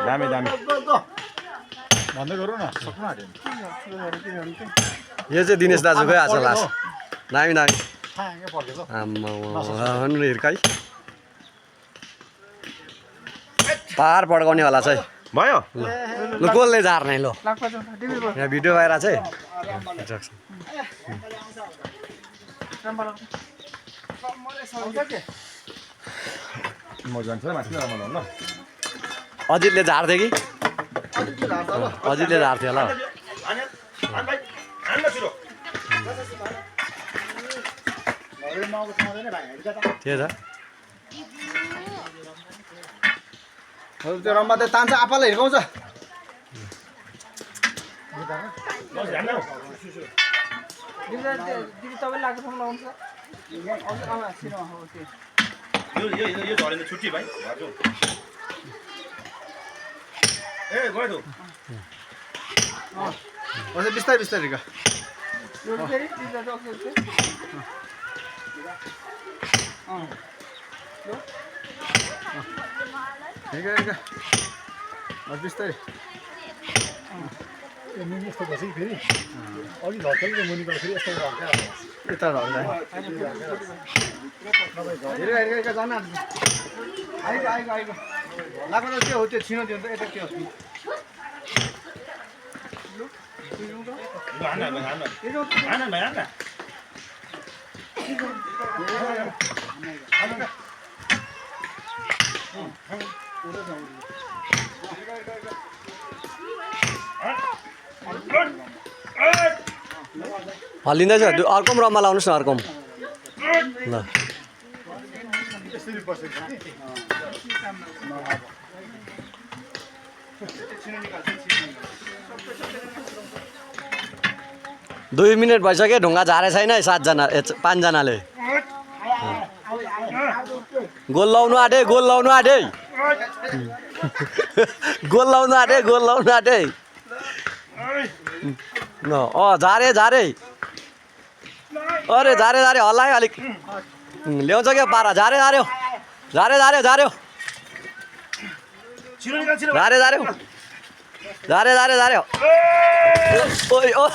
दामी दामी भन्दै गरौँ न सक्नु आँट्यो यो चाहिँ दिनेश दाजुकै आछ लास दामी दामी ठ्याङ्गै पड्केछ आम्मा हिर्काइ पार पड्काउने होला चाहिँ भयो ल कसले झार्ने ल यहाँ भिडियो भएर चाहिँ म जान्छु है माथि रमाउनु ल अजितले झार्थ्यो कि अजितले झार्थ्यो होला त्यही त त्यो रम्बा त तान्छ आपालाई हिर्काउँछ यो झरेन छुट्टी भाइ ए गयो त बिस्तारै बिस्तारै हिर्का हिर्का हिर्का बिस्तारै यस्तो बसेँ फेरि अघि झर्केर मुनिबाट फेरि यस्तो झर्का यता झर्का हिर्का हिर्का हिर्का जान आइगयो आइगयो आइगयो लाग्नु त के हो त्यो छिनो त्यो यता के हो हल्लिँदैछ अर्को रमा लाउनुहोस् न अर्को ल दुई मिनट भइसक्यो ढुङ्गा झारे छैन 7जना 5जनाले गोल लाउनु आँटे गोल लाउनु आँटे गोल लाउनु आँटे गोल लाउनु आँटे झारे झारे अरे झारे झारे हल्लायो अलिक ल्याउँछ क्या पारा झारे झार्यो झारे झार्यो झार्यो झारे झार्यो झारे झारे झार्यो ओइ ओ